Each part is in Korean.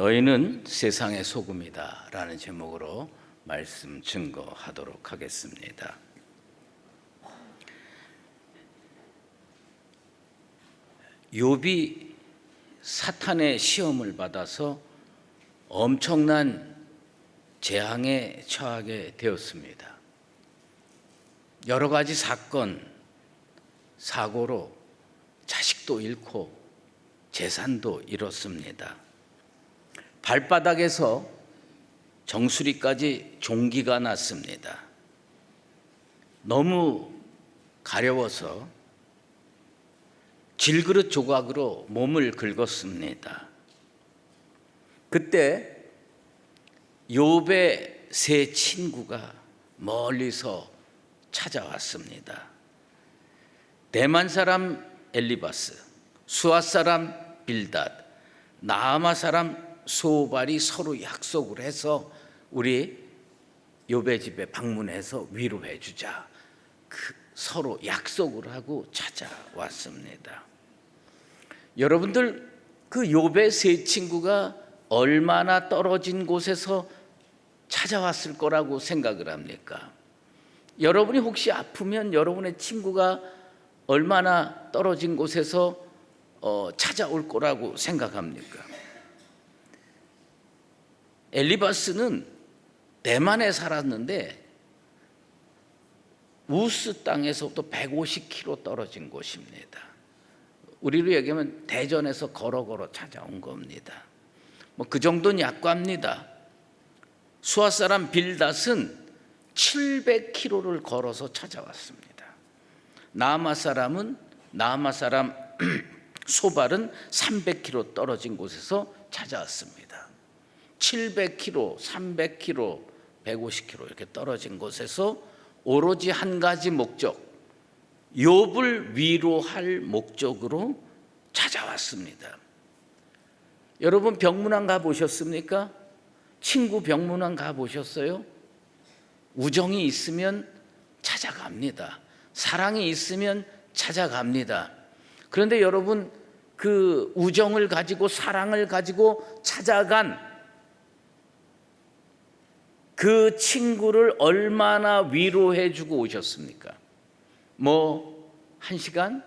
너희는 세상의 소금이다 라는 제목으로 말씀 증거하도록 하겠습니다. 욥이 사탄의 시험을 받아서 엄청난 재앙에 처하게 되었습니다. 여러 가지 사건, 사고로 자식도 잃고 재산도 잃었습니다. 발바닥에서 정수리까지 종기가 났습니다. 너무 가려워서 질그릇 조각으로 몸을 긁었습니다. 그때 욥의 세 친구가 멀리서 찾아왔습니다. 대만 사람 엘리바스, 수아 사람 빌닷, 나아마 사람 소발이 서로 약속을 해서 우리 욥의 집에 방문해서 위로해 주자. 서로 약속을 하고 찾아왔습니다. 여러분들, 그 욥의 세 친구가 얼마나 떨어진 곳에서 찾아왔을 거라고 생각을 합니까? 여러분이 혹시 아프면 여러분의 친구가 얼마나 떨어진 곳에서 찾아올 거라고 생각합니까? 엘리바스는 대만에 살았는데 우스 땅에서부터 150km 떨어진 곳입니다. 우리로 얘기하면 대전에서 걸어 찾아온 겁니다. 그 정도는 약과합니다. 수아 사람 빌닷은 700km를 걸어서 찾아왔습니다. 나아마 사람 소발은 300km 떨어진 곳에서 찾아왔습니다. 700km, 300km, 150km 이렇게 떨어진 곳에서 오로지 한 가지 목적, 욥을 위로할 목적으로 찾아왔습니다. 여러분, 병문안 가보셨습니까? 친구 병문안 가보셨어요? 우정이 있으면 찾아갑니다. 사랑이 있으면 찾아갑니다. 그런데 여러분, 그 우정을 가지고 사랑을 가지고 찾아간 그 친구를 얼마나 위로해 주고 오셨습니까? 1시간?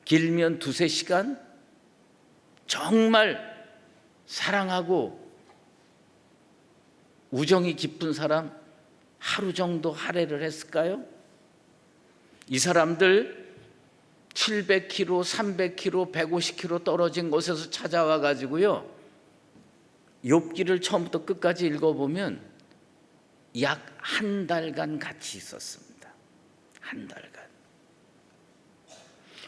길면 2-3시간? 정말 사랑하고 우정이 깊은 사람 하루 정도 할애를 했을까요? 이 사람들 700km, 300km, 150km 떨어진 곳에서 찾아와 가지고요, 욥기를 처음부터 끝까지 읽어보면 약 한 달간 같이 있었습니다. 한 달간.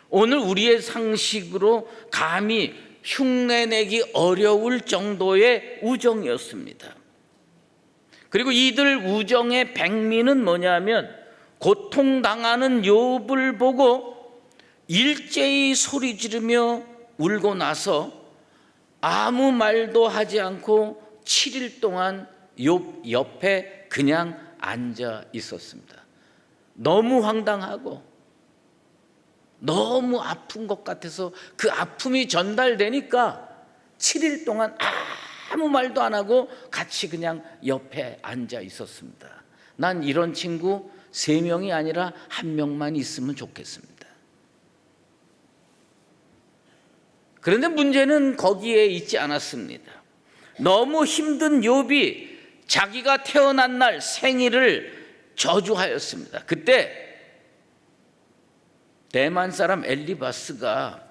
오늘 우리의 상식으로 감히 흉내내기 어려울 정도의 우정이었습니다. 그리고 이들 우정의 백미는 뭐냐면, 고통당하는 욥을 보고 일제히 소리 지르며 울고 나서 아무 말도 하지 않고 7일 동안 욥 옆에 그냥 앉아 있었습니다. 너무 황당하고 너무 아픈 것 같아서 그 아픔이 전달되니까 7일 동안 아무 말도 안 하고 같이 그냥 옆에 앉아 있었습니다. 난 이런 친구 3명이 아니라 1명만 있으면 좋겠습니다. 그런데 문제는 거기에 있지 않았습니다. 너무 힘든 욥이 자기가 태어난 날 생일을 저주하였습니다. 그때 대만 사람 엘리바스가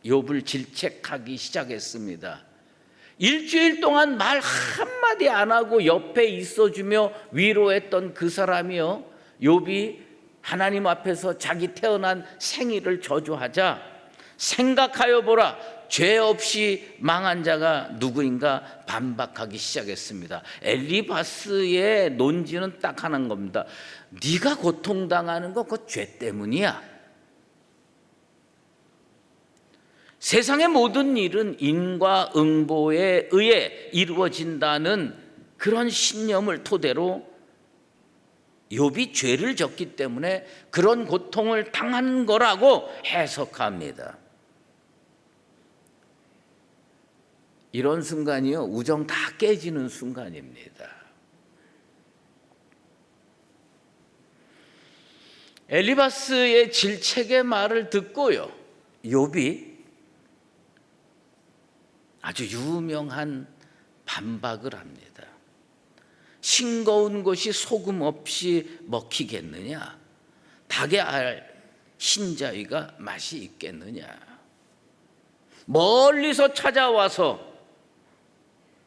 욥을 질책하기 시작했습니다. 일주일 동안 말 한마디 안 하고 옆에 있어주며 위로했던 그 사람이요, 욥이 하나님 앞에서 자기 태어난 생일을 저주하자, 생각하여 보라, 죄 없이 망한 자가 누구인가 반박하기 시작했습니다. 엘리바스의 논지는 딱 하나인 겁니다. 네가 고통당하는 거 그거 죄 때문이야. 세상의 모든 일은 인과응보에 의해 이루어진다는 그런 신념을 토대로 욥이 죄를 졌기 때문에 그런 고통을 당한 거라고 해석합니다. 이런 순간이요, 우정 다 깨지는 순간입니다. 엘리바스의 질책의 말을 듣고요, 욥이 아주 유명한 반박을 합니다. 싱거운 것이 소금 없이 먹히겠느냐? 닭의 알 흰자위가 맛이 있겠느냐? 멀리서 찾아와서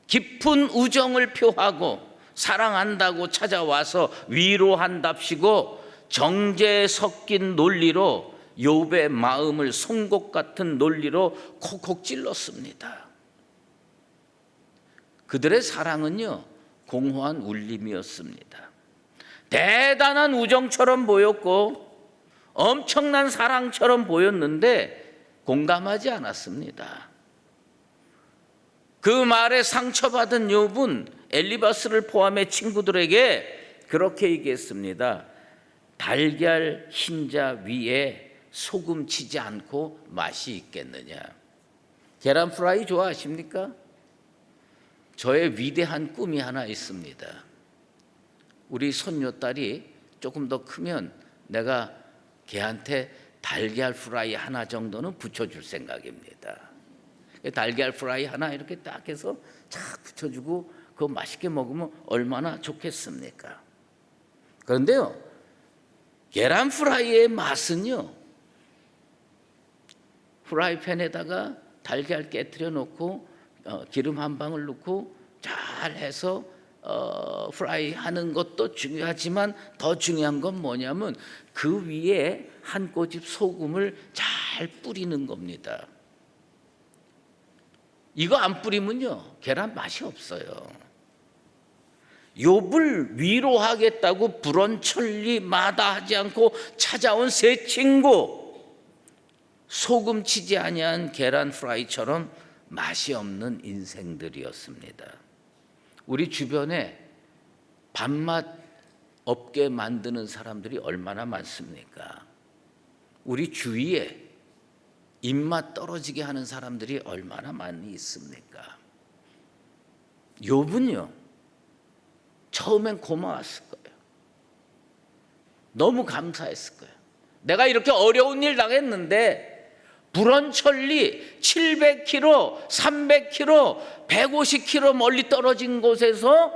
깊은 우정을 표하고 사랑한다고 찾아와서 위로한답시고 정제 섞인 논리로 욥의 마음을 송곳 같은 논리로 콕콕 찔렀습니다. 그들의 사랑은요, 공허한 울림이었습니다. 대단한 우정처럼 보였고 엄청난 사랑처럼 보였는데 공감하지 않았습니다. 그 말에 상처받은 욥은 엘리바스를 포함해 친구들에게 그렇게 얘기했습니다. 달걀 흰자 위에 소금 치지 않고 맛이 있겠느냐? 계란 프라이 좋아하십니까? 저의 위대한 꿈이 하나 있습니다. 우리 손녀딸이 조금 더 크면 내가 걔한테 달걀 프라이 하나 정도는 붙여줄 생각입니다. 달걀 프라이 하나 이렇게 딱 해서 착 붙여주고 그거 맛있게 먹으면 얼마나 좋겠습니까? 그런데요, 계란 프라이의 맛은요, 프라이팬에다가 달걀 깨트려 놓고 기름 한 방울 넣고 잘 해서 프라이 하는 것도 중요하지만 더 중요한 건 뭐냐면 그 위에 한 꼬집 소금을 잘 뿌리는 겁니다. 이거 안 뿌리면요, 계란 맛이 없어요. 욥을 위로하겠다고 불언천리 마다하지 않고 찾아온 새 친구, 소금 치지 아니한 계란 프라이처럼 맛이 없는 인생들이었습니다. 우리 주변에 밥맛 없게 만드는 사람들이 얼마나 많습니까? 우리 주위에 입맛 떨어지게 하는 사람들이 얼마나 많이 있습니까? 욥은요, 처음엔 고마웠을 거예요. 너무 감사했을 거예요. 내가 이렇게 어려운 일 당했는데 불언천리 700km, 300km, 150km 멀리 떨어진 곳에서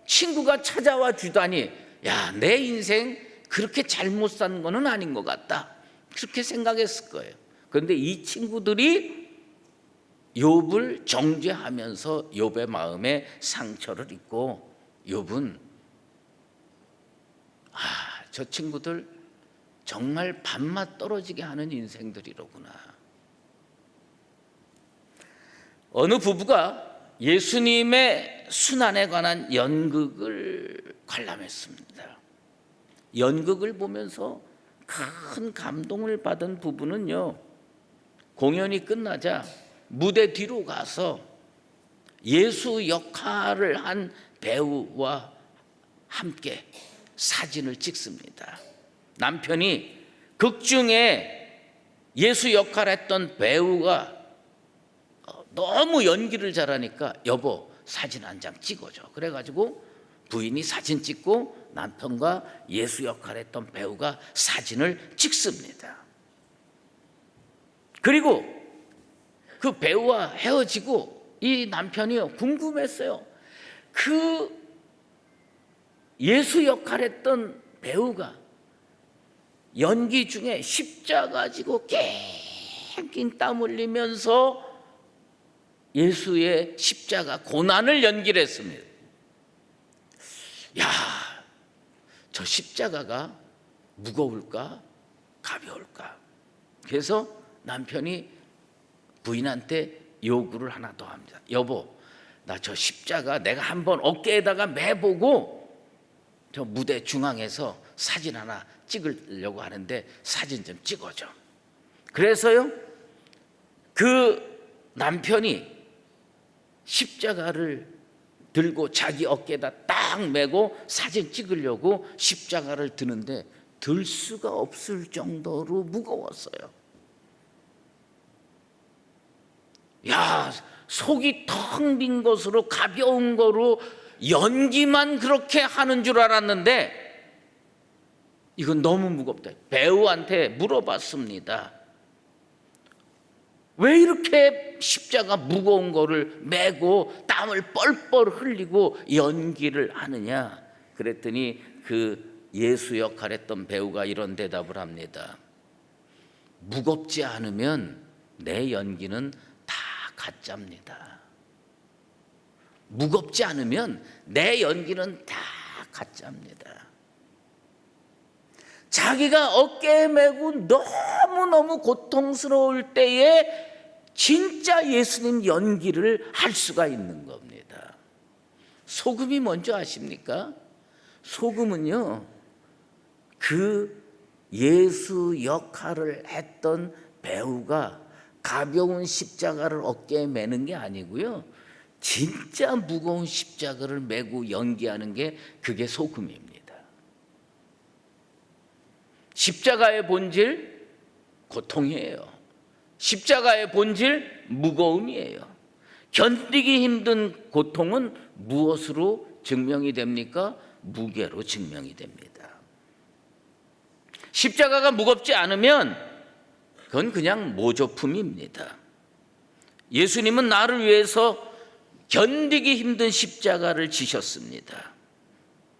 친구가 찾아와 주다니, 야, 내 인생 그렇게 잘못 산 거는 아닌 것 같다, 그렇게 생각했을 거예요. 그런데 이 친구들이 욥을 정죄하면서 욥의 마음에 상처를 입고 욥은 저 친구들 정말 밥맛 떨어지게 하는 인생들이로구나. 어느 부부가 예수님의 순환에 관한 연극을 관람했습니다. 연극을 보면서 큰 감동을 받은 부부는요, 공연이 끝나자 무대 뒤로 가서 예수 역할을 한 배우와 함께 사진을 찍습니다. 남편이 극 중에 예수 역할했던 배우가 너무 연기를 잘하니까 여보 사진 한 장 찍어줘. 그래가지고 부인이 사진 찍고 남편과 예수 역할했던 배우가 사진을 찍습니다. 그리고 그 배우와 헤어지고 이 남편이요, 궁금했어요. 그 예수 역할했던 배우가 연기 중에 십자가 지고 낑낑 땀 흘리면서 예수의 십자가 고난을 연기를 했습니다. 야, 저 십자가가 무거울까 가벼울까? 그래서 남편이 부인한테 요구를 하나 더 합니다. 여보, 나 저 십자가 내가 한번 어깨에다가 매보고 저 무대 중앙에서 사진 하나 찍으려고 하는데 사진 좀 찍어줘. 그래서요, 그 남편이 십자가를 들고 자기 어깨에다 딱 메고 사진 찍으려고 십자가를 드는데 들 수가 없을 정도로 무거웠어요. 야, 속이 텅 빈 것으로 가벼운 거로 연기만 그렇게 하는 줄 알았는데 이건 너무 무겁다. 배우한테 물어봤습니다. 왜 이렇게 십자가 무거운 거를 메고 땀을 뻘뻘 흘리고 연기를 하느냐? 그랬더니 그 예수 역할했던 배우가 이런 대답을 합니다. 무겁지 않으면 내 연기는 다 가짜입니다. 무겁지 않으면 내 연기는 다 가짜입니다. 자기가 어깨에 메고 너무너무 고통스러울 때에 진짜 예수님 연기를 할 수가 있는 겁니다. 소금이 뭔지 아십니까? 소금은요, 그 예수 역할을 했던 배우가 가벼운 십자가를 어깨에 메는 게 아니고요, 진짜 무거운 십자가를 메고 연기하는 게 그게 소금입니다. 십자가의 본질 고통이에요. 십자가의 본질 무거움이에요. 견디기 힘든 고통은 무엇으로 증명이 됩니까? 무게로 증명이 됩니다. 십자가가 무겁지 않으면 그건 그냥 모조품입니다. 예수님은 나를 위해서 견디기 힘든 십자가를 지셨습니다.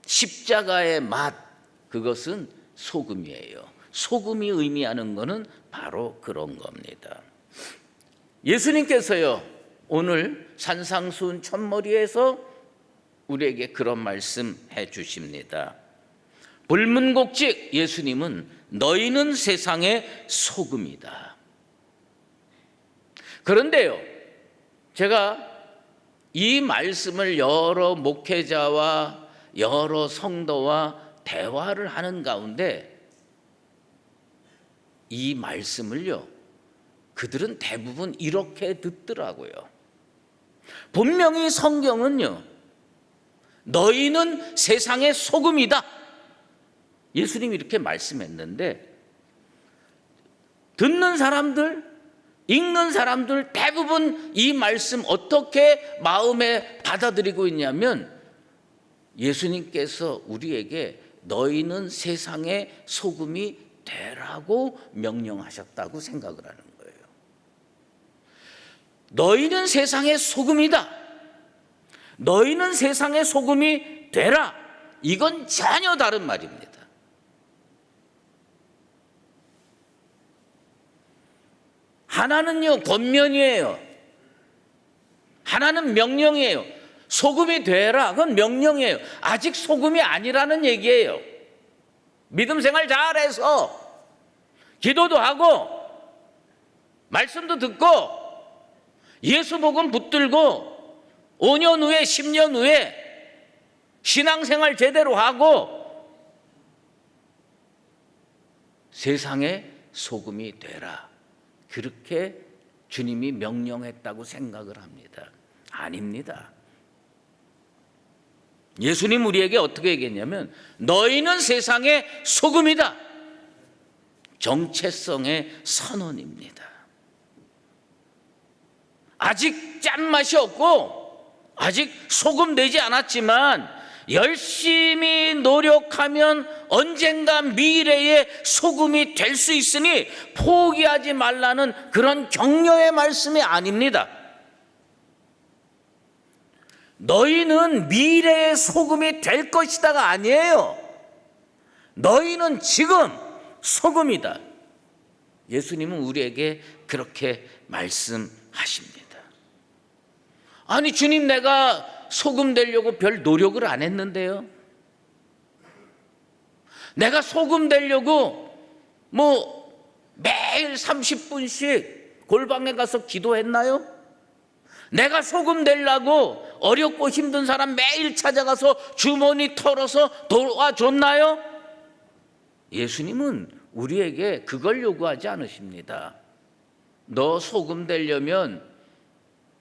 십자가의 맛, 그것은 소금이에요. 소금이 의미하는 것은 바로 그런 겁니다. 예수님께서요, 오늘 산상수훈 첫머리에서 우리에게 그런 말씀 해 주십니다. 불문곡직 예수님은 너희는 세상의 소금이다. 그런데요, 제가 이 말씀을 여러 목회자와 여러 성도와 대화를 하는 가운데 이 말씀을요, 그들은 대부분 이렇게 듣더라고요. 분명히 성경은요, 너희는 세상의 소금이다, 예수님이 이렇게 말씀했는데 듣는 사람들, 읽는 사람들 대부분 이 말씀 어떻게 마음에 받아들이고 있냐면 예수님께서 우리에게 너희는 세상의 소금이 되라고 명령하셨다고 생각을 하는 거예요. 너희는 세상의 소금이다, 너희는 세상의 소금이 되라, 이건 전혀 다른 말입니다. 하나는요 권면이에요. 하나는 명령이에요. 소금이 되라, 그건 명령이에요. 아직 소금이 아니라는 얘기예요. 믿음 생활 잘해서 기도도 하고 말씀도 듣고 예수 복음 붙들고 5년 후에 10년 후에 신앙생활 제대로 하고 세상의 소금이 되라, 그렇게 주님이 명령했다고 생각을 합니다. 아닙니다. 예수님 우리에게 어떻게 얘기했냐면 너희는 세상의 소금이다, 정체성의 선언입니다. 아직 짠맛이 없고 아직 소금 되지 않았지만 열심히 노력하면 언젠가 미래의 소금이 될 수 있으니 포기하지 말라는 그런 격려의 말씀이 아닙니다. 너희는 미래의 소금이 될 것이다가 아니에요. 너희는 지금 소금이다. 예수님은 우리에게 그렇게 말씀하십니다. 아니 주님, 내가 소금 되려고 별 노력을 안 했는데요. 내가 소금 되려고 매일 30분씩 골방에 가서 기도했나요? 내가 소금 되려고 어렵고 힘든 사람 매일 찾아가서 주머니 털어서 도와줬나요? 예수님은 우리에게 그걸 요구하지 않으십니다. 너 소금 되려면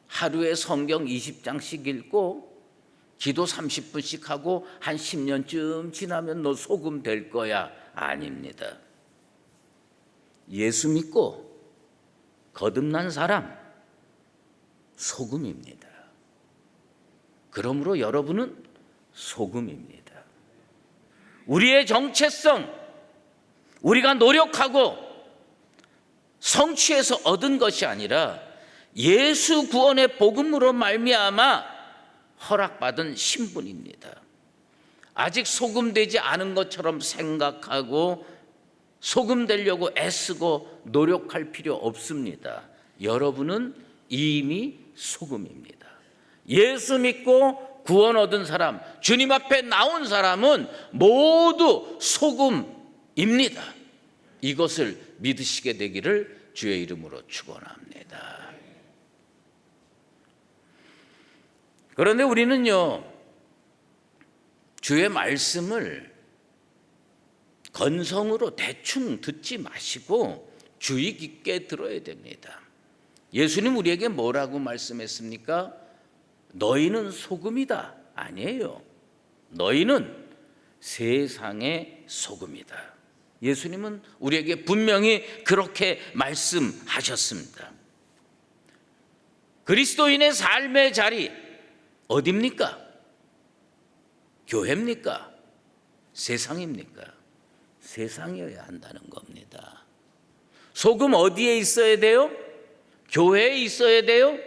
하루에 성경 20장씩 읽고 기도 30분씩 하고 한 10년쯤 지나면 너 소금 될 거야. 아닙니다. 예수 믿고 거듭난 사람, 소금입니다. 그러므로 여러분은 소금입니다. 우리의 정체성, 우리가 노력하고 성취해서 얻은 것이 아니라 예수 구원의 복음으로 말미암아 허락받은 신분입니다. 아직 소금되지 않은 것처럼 생각하고 소금되려고 애쓰고 노력할 필요 없습니다. 여러분은 이미 소금입니다. 예수 믿고 구원 얻은 사람, 주님 앞에 나온 사람은 모두 소금입니다. 이것을 믿으시게 되기를 주의 이름으로 축원합니다. 그런데 우리는요, 주의 말씀을 건성으로 대충 듣지 마시고 주의 깊게 들어야 됩니다. 예수님 우리에게 뭐라고 말씀했습니까? 너희는 소금이다. 아니에요. 너희는 세상의 소금이다. 예수님은 우리에게 분명히 그렇게 말씀하셨습니다. 그리스도인의 삶의 자리 어디입니까? 교회입니까? 세상입니까? 세상이어야 한다는 겁니다. 소금 어디에 있어야 돼요? 교회에 있어야 돼요?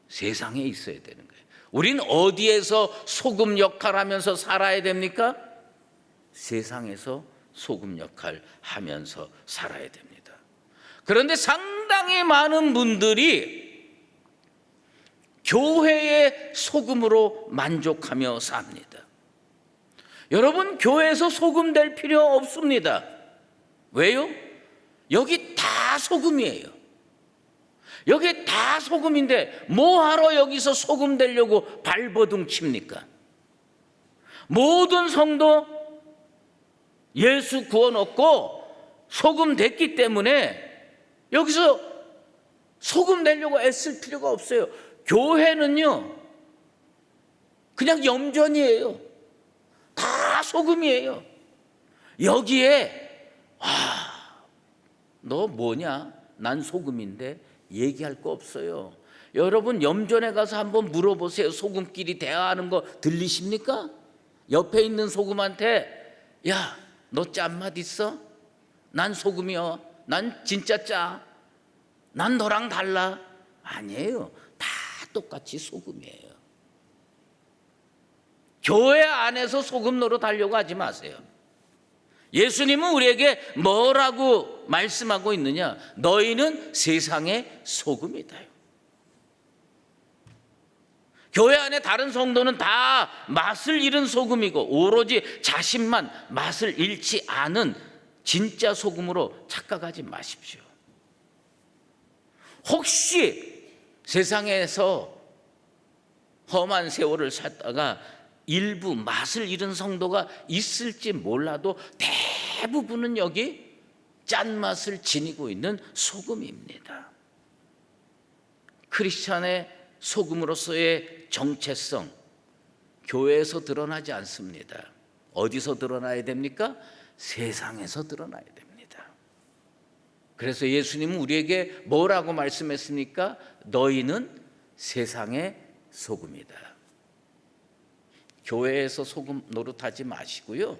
세상에 있어야 되는 거예요. 우린 어디에서 소금 역할 하면서 살아야 됩니까? 세상에서 소금 역할 하면서 살아야 됩니다. 그런데 상당히 많은 분들이 교회의 소금으로 만족하며 삽니다. 여러분, 교회에서 소금 될 필요 없습니다. 왜요? 여기 다 소금이에요. 여기 다 소금인데 뭐하러 여기서 소금 되려고 발버둥 칩니까? 모든 성도 예수 구원 얻고 소금 됐기 때문에 여기서 소금 되려고 애쓸 필요가 없어요. 교회는요, 그냥 염전이에요. 다 소금이에요. 여기에 너 뭐냐? 난 소금인데 얘기할 거 없어요. 여러분, 염전에 가서 한번 물어보세요. 소금끼리 대화하는 거 들리십니까? 옆에 있는 소금한테 야, 너 짠맛 있어? 난 소금이요. 난 진짜 짜. 난 너랑 달라. 아니에요. 다 똑같이 소금이에요. 교회 안에서 소금 노릇 하려고 하지 마세요. 예수님은 우리에게 뭐라고 말씀하고 있느냐? 너희는 세상의 소금이다. 교회 안에 다른 성도는 다 맛을 잃은 소금이고 오로지 자신만 맛을 잃지 않은 진짜 소금으로 착각하지 마십시오. 혹시 세상에서 험한 세월을 살다가 일부 맛을 잃은 성도가 있을지 몰라도 대부분은 여기 짠맛을 지니고 있는 소금입니다. 크리스찬의 소금으로서의 정체성, 교회에서 드러나지 않습니다. 어디서 드러나야 됩니까? 세상에서 드러나야 됩니다. 그래서 예수님은 우리에게 뭐라고 말씀했습니까? 너희는 세상의 소금이다. 교회에서 소금 노릇하지 마시고요.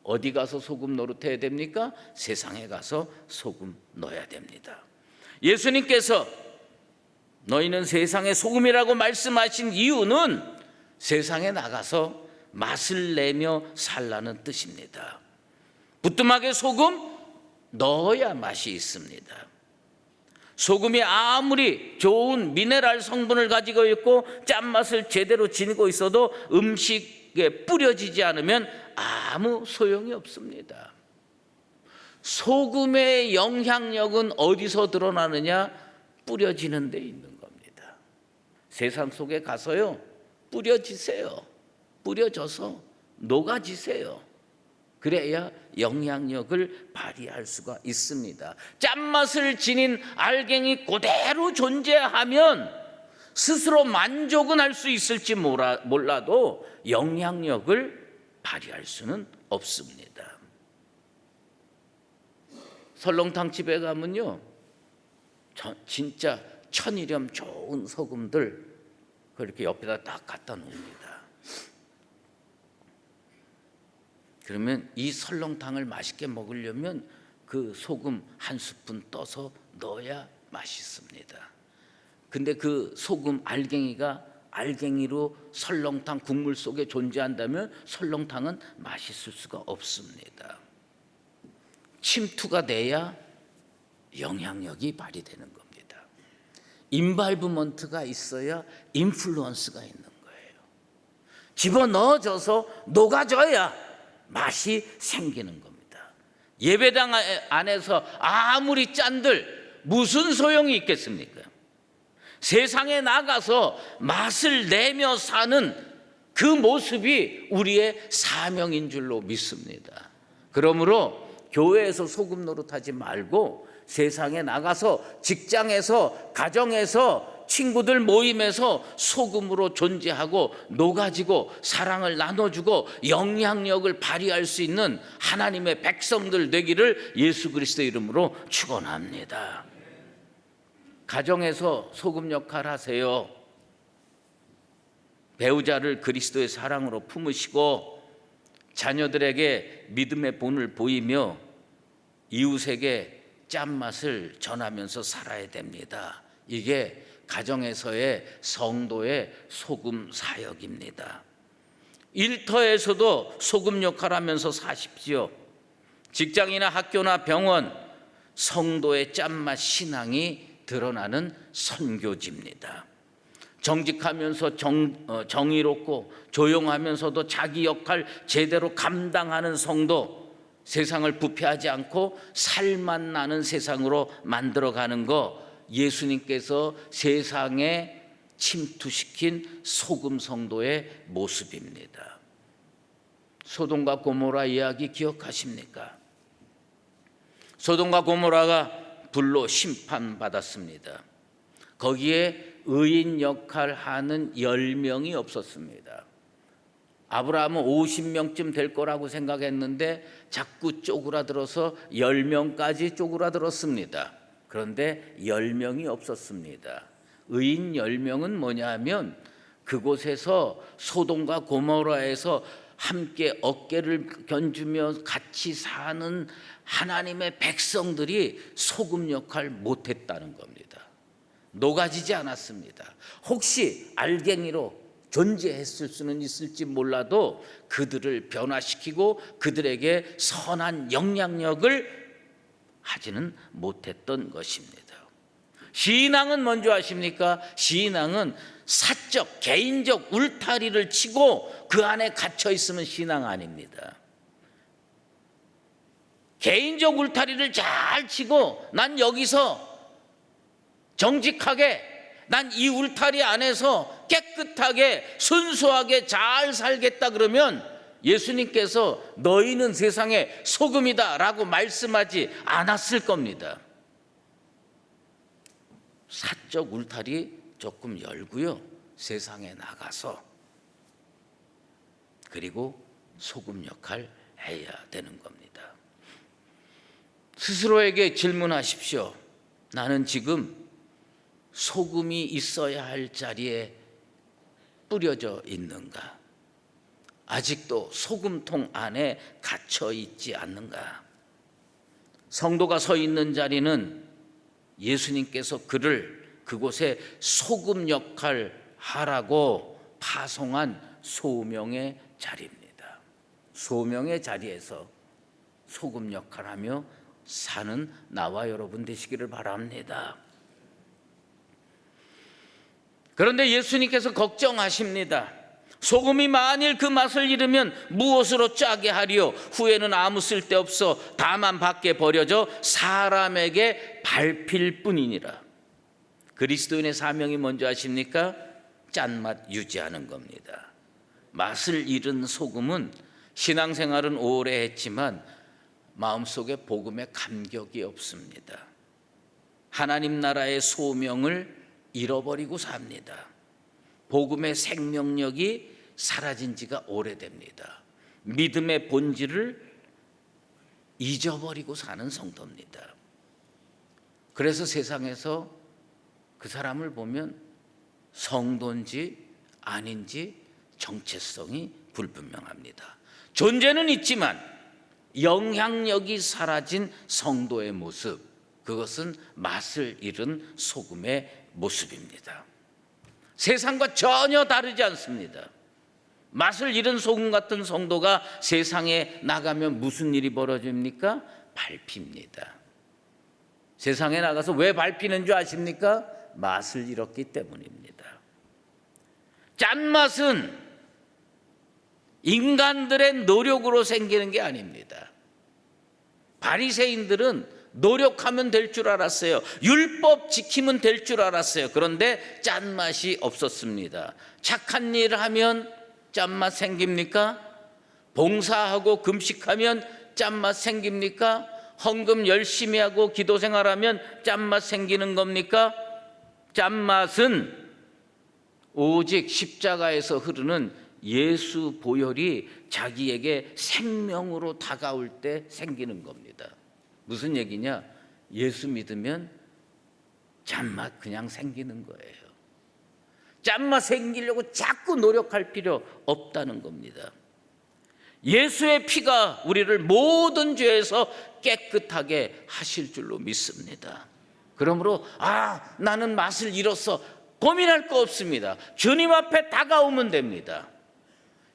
어디 가서 소금 노릇해야 됩니까? 세상에 가서 소금 넣어야 됩니다. 예수님께서 너희는 세상의 소금이라고 말씀하신 이유는 세상에 나가서 맛을 내며 살라는 뜻입니다. 부뚜막에 소금 넣어야 맛이 있습니다. 소금이 아무리 좋은 미네랄 성분을 가지고 있고 짠맛을 제대로 지니고 있어도 음식에 뿌려지지 않으면 아무 소용이 없습니다. 소금의 영향력은 어디서 드러나느냐? 뿌려지는 데 있는 겁니다. 세상 속에 가서요, 뿌려지세요. 뿌려져서 녹아지세요. 그래야 영향력을 발휘할 수가 있습니다. 짠맛을 지닌 알갱이 그대로 존재하면 스스로 만족은 할 수 있을지 몰라도 영향력을 발휘할 수는 없습니다. 설렁탕 집에 가면요, 진짜 천일염 좋은 소금들 그렇게 옆에다 딱 갖다 놓습니다. 그러면 이 설렁탕을 맛있게 먹으려면 그 소금 한 스푼 떠서 넣어야 맛있습니다. 근데 그 소금 알갱이가 알갱이로 설렁탕 국물 속에 존재한다면 설렁탕은 맛있을 수가 없습니다. 침투가 돼야 영향력이 발휘되는 겁니다. 인발브먼트가 있어야 인플루언스가 있는 거예요. 집어넣어져서 녹아져야 맛이 생기는 겁니다. 예배당 안에서 아무리 짠들 무슨 소용이 있겠습니까? 세상에 나가서 맛을 내며 사는 그 모습이 우리의 사명인 줄로 믿습니다. 그러므로 교회에서 소금 노릇하지 말고 세상에 나가서 직장에서 가정에서 친구들 모임에서 소금으로 존재하고 녹아지고 사랑을 나눠주고 영향력을 발휘할 수 있는 하나님의 백성들 되기를 예수 그리스도의 이름으로 축원합니다. 가정에서 소금 역할 하세요. 배우자를 그리스도의 사랑으로 품으시고 자녀들에게 믿음의 본을 보이며 이웃에게 짠맛을 전하면서 살아야 됩니다. 이게 가정에서의 성도의 소금 사역입니다. 일터에서도 소금 역할하면서 사십시오. 직장이나 학교나 병원, 성도의 짠맛 신앙이 드러나는 선교지입니다. 정직하면서 정의롭고 조용하면서도 자기 역할 제대로 감당하는 성도, 세상을 부패하지 않고 살맛 나는 세상으로 만들어가는 거, 예수님께서 세상에 침투시킨 소금 성도의 모습입니다. 소돔과 고모라 이야기 기억하십니까? 소돔과 고모라가 불로 심판받았습니다. 거기에 의인 역할을 하는 10명이 없었습니다. 아브라함은 50명쯤 될 거라고 생각했는데 자꾸 쪼그라들어서 10명까지 쪼그라들었습니다. 그런데 10명이 없었습니다. 의인 10명은 뭐냐 하면 그곳에서 소돔과 고모라에서 함께 어깨를 견주며 같이 사는 하나님의 백성들이 소금 역할 못했다는 겁니다. 녹아지지 않았습니다. 혹시 알갱이로 존재했을 수는 있을지 몰라도 그들을 변화시키고 그들에게 선한 영향력을 하지는 못했던 것입니다. 신앙은 뭔지 아십니까? 신앙은 사적, 개인적 울타리를 치고 그 안에 갇혀 있으면 신앙 아닙니다. 개인적 울타리를 잘 치고 난 여기서 정직하게, 난 이 울타리 안에서 깨끗하게 순수하게 잘 살겠다 그러면 예수님께서 너희는 세상의 소금이다 라고 말씀하지 않았을 겁니다. 사적 울타리 조금 열고요, 세상에 나가서 그리고 소금 역할 해야 되는 겁니다. 스스로에게 질문하십시오. 나는 지금 소금이 있어야 할 자리에 뿌려져 있는가? 아직도 소금통 안에 갇혀 있지 않는가? 성도가 서 있는 자리는 예수님께서 그를 그곳에 소금 역할 하라고 파송한 소명의 자리입니다. 소명의 자리에서 소금 역할하며 사는 나와 여러분 되시기를 바랍니다. 그런데 예수님께서 걱정하십니다. 소금이 만일 그 맛을 잃으면 무엇으로 짜게 하리요? 후에는 아무 쓸데없어 다만 밖에 버려져 사람에게 밟힐 뿐이니라. 그리스도인의 사명이 뭔지 아십니까? 짠맛 유지하는 겁니다. 맛을 잃은 소금은 신앙생활은 오래 했지만 마음속에 복음의 감격이 없습니다. 하나님 나라의 소명을 잃어버리고 삽니다. 복음의 생명력이 사라진 지가 오래됩니다. 믿음의 본질을 잊어버리고 사는 성도입니다. 그래서 세상에서 그 사람을 보면 성도인지 아닌지 정체성이 불분명합니다. 존재는 있지만 영향력이 사라진 성도의 모습, 그것은 맛을 잃은 소금의 모습입니다. 세상과 전혀 다르지 않습니다. 맛을 잃은 소금 같은 성도가 세상에 나가면 무슨 일이 벌어집니까? 밟힙니다. 세상에 나가서 왜 밟히는 줄 아십니까? 맛을 잃었기 때문입니다. 짠맛은 인간들의 노력으로 생기는 게 아닙니다. 바리새인들은 노력하면 될 줄 알았어요. 율법 지키면 될 줄 알았어요. 그런데 짠맛이 없었습니다. 착한 일 하면 짠맛 생깁니까? 봉사하고 금식하면 짠맛 생깁니까? 헌금 열심히 하고 기도 생활하면 짠맛 생기는 겁니까? 짠맛은 오직 십자가에서 흐르는 예수 보혈이 자기에게 생명으로 다가올 때 생기는 겁니다. 무슨 얘기냐? 예수 믿으면 짠맛 그냥 생기는 거예요. 짠맛 생기려고 자꾸 노력할 필요 없다는 겁니다. 예수의 피가 우리를 모든 죄에서 깨끗하게 하실 줄로 믿습니다. 그러므로 나는 맛을 잃었어, 고민할 거 없습니다. 주님 앞에 다가오면 됩니다.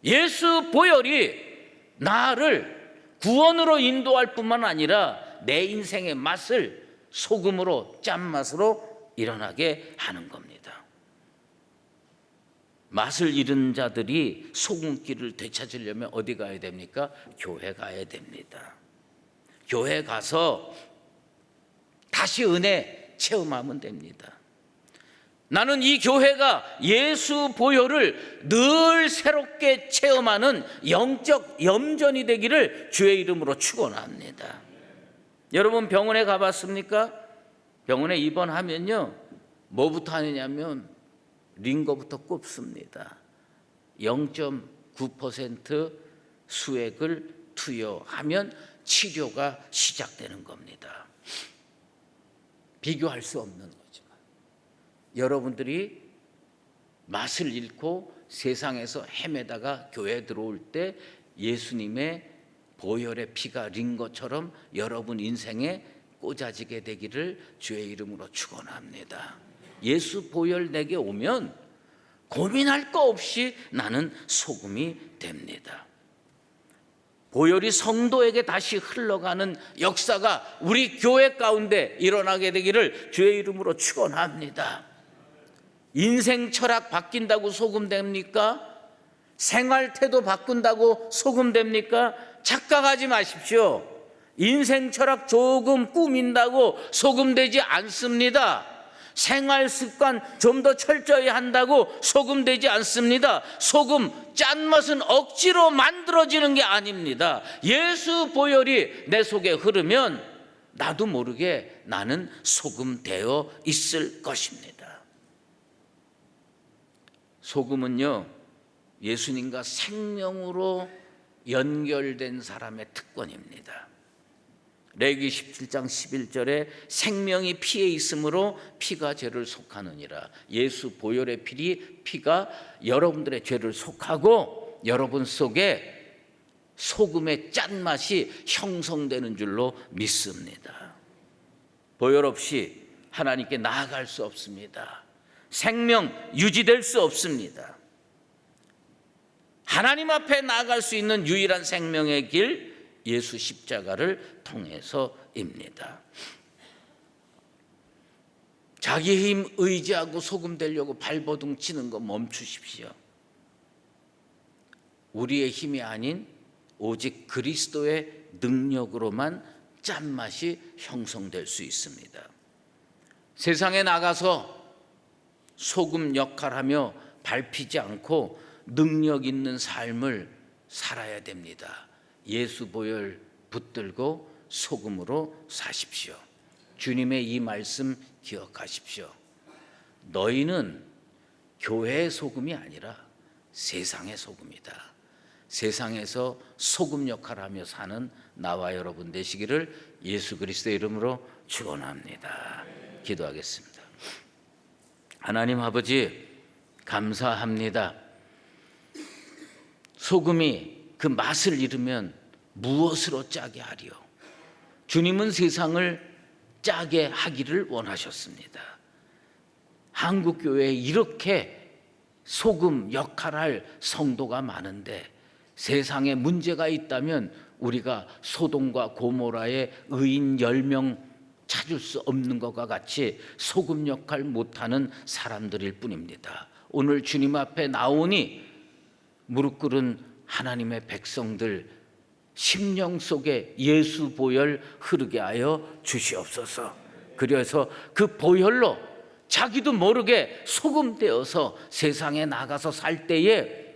예수 보혈이 나를 구원으로 인도할 뿐만 아니라 내 인생의 맛을 소금으로, 짠맛으로 일어나게 하는 겁니다. 맛을 잃은 자들이 소금기를 되찾으려면 어디 가야 됩니까? 교회 가야 됩니다. 교회 가서 다시 은혜 체험하면 됩니다. 나는 이 교회가 예수 보혈을 늘 새롭게 체험하는 영적 염전이 되기를 주의 이름으로 축원합니다. 여러분 병원에 가봤습니까? 병원에 입원하면요, 뭐부터 하느냐면 링거부터 꼽습니다. 0.9% 수액을 투여하면 치료가 시작되는 겁니다. 비교할 수 없는 거지만 여러분들이 맛을 잃고 세상에서 헤매다가 교회에 들어올 때 예수님의 보혈의 피가 링거처럼 여러분 인생에 꽂아지게 되기를 주의 이름으로 축원합니다. 예수 보혈 내게 오면 고민할 거 없이 나는 소금이 됩니다. 보혈이 성도에게 다시 흘러가는 역사가 우리 교회 가운데 일어나게 되기를 주의 이름으로 축원합니다. 인생 철학 바뀐다고 소금 됩니까? 생활 태도 바꾼다고 소금 됩니까? 착각하지 마십시오. 인생 철학 조금 꾸민다고 소금 되지 않습니다. 생활 습관 좀 더 철저히 한다고 소금 되지 않습니다. 소금, 짠맛은 억지로 만들어지는 게 아닙니다. 예수 보혈이 내 속에 흐르면 나도 모르게 나는 소금 되어 있을 것입니다. 소금은요, 예수님과 생명으로 연결된 사람의 특권입니다. 레위기 17장 11절에 생명이 피에 있으므로 피가 죄를 속하느니라. 예수 보혈의 피가 여러분들의 죄를 속하고 여러분 속에 소금의 짠맛이 형성되는 줄로 믿습니다. 보혈 없이 하나님께 나아갈 수 없습니다. 생명 유지될 수 없습니다. 하나님 앞에 나아갈 수 있는 유일한 생명의 길, 예수 십자가를 통해서입니다. 자기 힘 의지하고 소금 되려고 발버둥 치는 거 멈추십시오. 우리의 힘이 아닌 오직 그리스도의 능력으로만 짠맛이 형성될 수 있습니다. 세상에 나가서 소금 역할하며 밟히지 않고 능력 있는 삶을 살아야 됩니다. 예수 보혈 붙들고 소금으로 사십시오. 주님의 이 말씀 기억하십시오. 너희는 교회의 소금이 아니라 세상의 소금이다. 세상에서 소금 역할을 하며 사는 나와 여러분 되시기를 예수 그리스도의 이름으로 축원합니다. 기도하겠습니다. 하나님 아버지 감사합니다. 소금이 그 맛을 잃으면 무엇으로 짜게 하리요? 주님은 세상을 짜게 하기를 원하셨습니다. 한국교회에 이렇게 소금 역할할 성도가 많은데 세상에 문제가 있다면 우리가 소돔과 고모라의 의인 10명 찾을 수 없는 것과 같이 소금 역할 못하는 사람들일 뿐입니다. 오늘 주님 앞에 나오니 무릎 꿇은 하나님의 백성들 심령 속에 예수 보혈 흐르게 하여 주시옵소서. 그래서 그 보혈로 자기도 모르게 소금 되어서 세상에 나가서 살 때에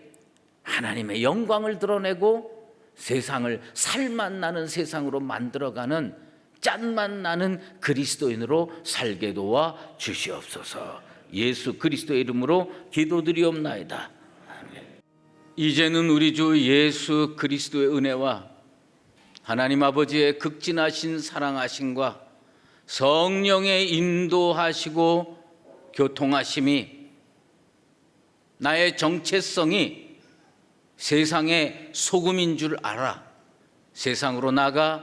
하나님의 영광을 드러내고 세상을 살맛 나는 세상으로 만들어가는 짠맛 나는 그리스도인으로 살게 도와 주시옵소서. 예수 그리스도의 이름으로 기도드리옵나이다. 아멘. 이제는 우리 주 예수 그리스도의 은혜와 하나님 아버지의 극진하신 사랑하심과 성령의 인도하시고 교통하심이 나의 정체성이 세상의 소금인 줄 알아 세상으로 나가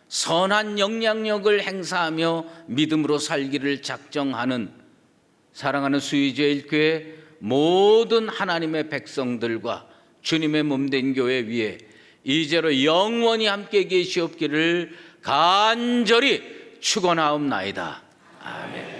선한 영향력을 행사하며 믿음으로 살기를 작정하는 사랑하는 수의제일교회 모든 하나님의 백성들과 주님의 몸된 교회 위에 이제로 영원히 함께 계시옵기를 간절히 축원하옵나이다. 아멘.